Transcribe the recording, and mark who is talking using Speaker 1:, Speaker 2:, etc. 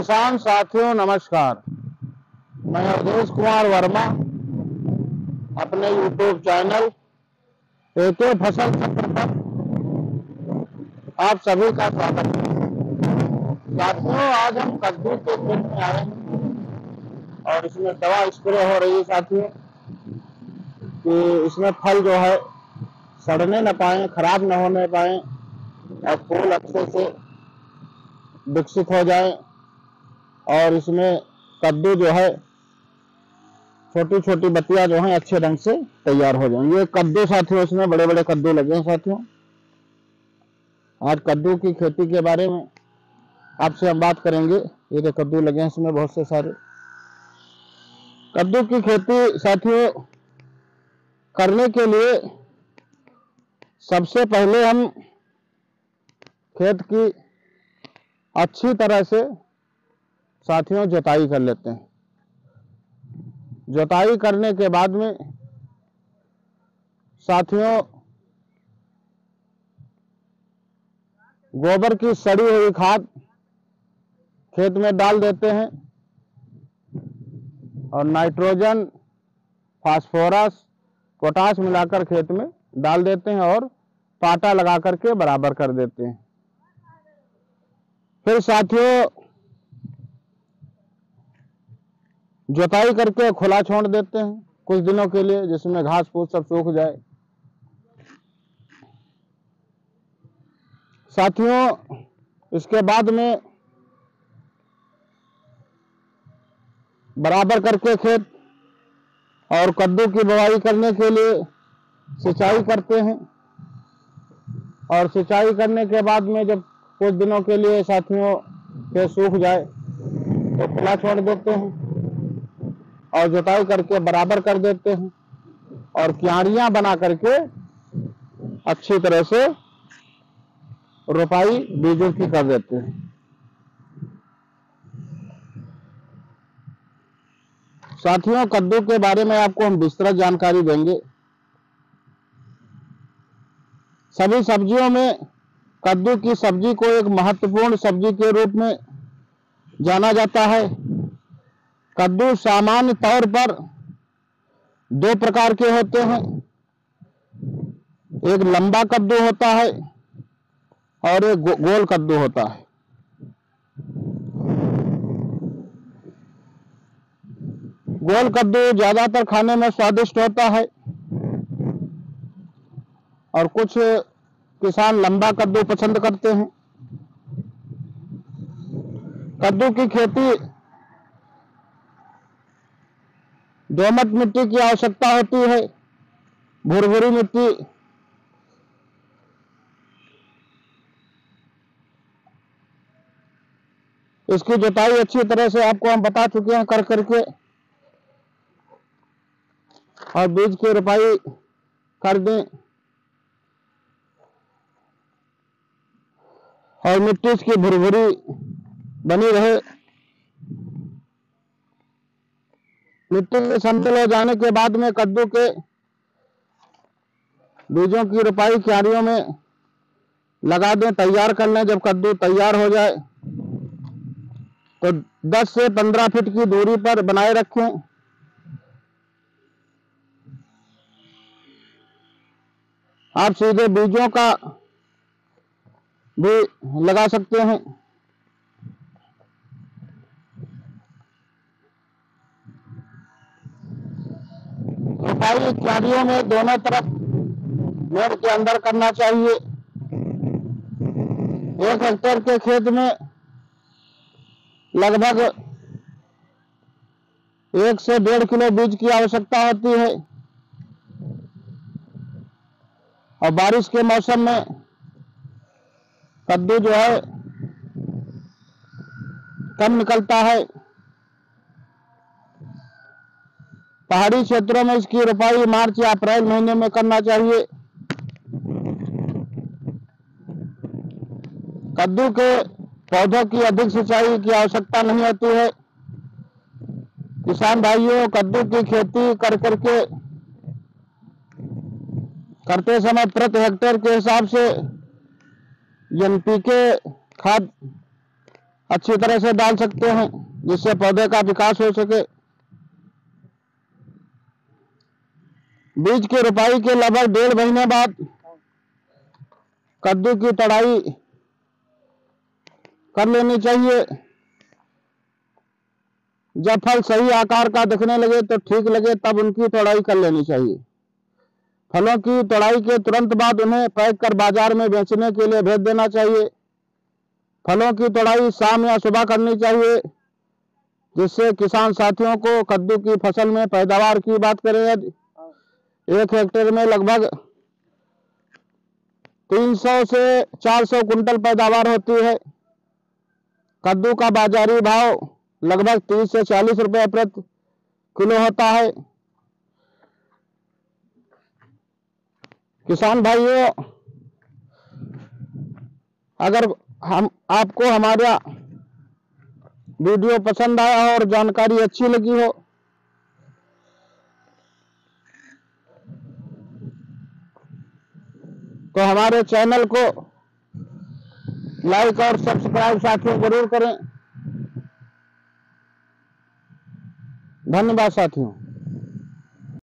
Speaker 1: किसान साथियों नमस्कार। मैं अवधेश कुमार वर्मा अपने YouTube चैनल एके फसल चक्र पर आप सभी का स्वागत है। साथियों, आज हम कद्दू के खेत में आए हैं और इसमें दवा स्प्रे हो रही है साथियों कि इसमें फल जो है सड़ने न पाए, खराब न होने पाए और फूल अच्छे से विकसित हो जाए और इसमें कद्दू जो है छोटी छोटी बत्तियां जो हैं अच्छे ढंग से तैयार हो जाएंगे। ये कद्दू साथियों, इसमें बड़े बड़े कद्दू लगे हैं साथियों। आज कद्दू की खेती के बारे में आपसे हम बात करेंगे। ये जो कद्दू लगे हैं इसमें बहुत से सारे कद्दू की खेती साथियों करने के लिए सबसे पहले हम खेत की अच्छी तरह से साथियों जुताई कर लेते हैं। जुताई करने के बाद में साथियों गोबर की सड़ी हुई खाद खेत में डाल देते हैं और नाइट्रोजन, फास्फोरस, पोटाश मिलाकर खेत में डाल देते हैं और पाटा लगा करके बराबर कर देते हैं। फिर साथियों जुताई करके खुला छोड़ देते हैं कुछ दिनों के लिए, जिसमें घास फूस सब सूख जाए। साथियों इसके बाद में बराबर करके खेत और कद्दू की बुवाई करने के लिए सिंचाई करते हैं और सिंचाई करने के बाद में जब कुछ दिनों के लिए साथियों खेत सूख जाए तो खुला छोड़ देते हैं और जुताई करके बराबर कर देते हैं और क्यारियां बना करके अच्छी तरह से रोपाई बीजों की कर देते हैं। साथियों कद्दू के बारे में आपको हम विस्तृत जानकारी देंगे। सभी सब्जियों में कद्दू की सब्जी को एक महत्वपूर्ण सब्जी के रूप में जाना जाता है। कद्दू सामान्य तौर पर दो प्रकार के होते हैं। एक लंबा कद्दू होता है और एक गोल कद्दू होता है। गोल कद्दू ज्यादातर खाने में स्वादिष्ट होता है और कुछ किसान लंबा कद्दू पसंद करते हैं। कद्दू की खेती दोमट मिट्टी की आवश्यकता होती है। भुरभुरी मिट्टी इसकी जुताई अच्छी तरह से आपको हम बता चुके हैं कर करके और बीज की रोपाई कर दें और मिट्टी इसकी भुरभुरी बनी रहे। मिट्टी के समतल हो जाने के बाद में कद्दू के बीजों की रोपाई क्यारियों में लगा दें, तैयार कर लें। जब कद्दू तैयार हो जाए तो 10 से 15 फीट की दूरी पर बनाए रखें। आप सीधे बीजों का भी लगा सकते हैं। रोपाई क्यारियों में दोनों तरफ मेड़ के अंदर करना चाहिए। 1 हेक्टेयर के खेत में लगभग 1 से 1.5 किलो बीज की आवश्यकता होती है और बारिश के मौसम में कद्दू जो है कम निकलता है। पहाड़ी क्षेत्रों में इसकी रोपाई मार्च या अप्रैल महीने में करना चाहिए। कद्दू के पौधों की अधिक सिंचाई की आवश्यकता नहीं होती है। किसान भाइयों कद्दू की खेती करते समय प्रति हेक्टेयर के हिसाब से एनपीके खाद अच्छी तरह से डाल सकते हैं जिससे पौधे का विकास हो सके। बीज की रोपाई के लगभग 1.5 महीने बाद कद्दू की तड़ाई कर लेनी चाहिए। जब फल सही आकार का दिखने लगे तो ठीक लगे तब उनकी तोड़ाई कर लेनी चाहिए। फलों की तोड़ाई के तुरंत बाद उन्हें पैक कर बाजार में बेचने के लिए भेज देना चाहिए। फलों की तोड़ाई शाम या सुबह करनी चाहिए जिससे किसान साथियों को कद्दू की फसल में पैदावार की बात करें, यदि 1 हेक्टेयर में लगभग 300 से 400 कुंटल पैदावार होती है। कद्दू का बाजारी भाव लगभग 30 से 40 रुपए प्रति किलो होता है। किसान भाइयों, अगर आपको हमारा वीडियो पसंद आया हो और जानकारी अच्छी लगी हो तो हमारे चैनल को लाइक और सब्सक्राइब साथियों जरूर करें। धन्यवाद साथियों।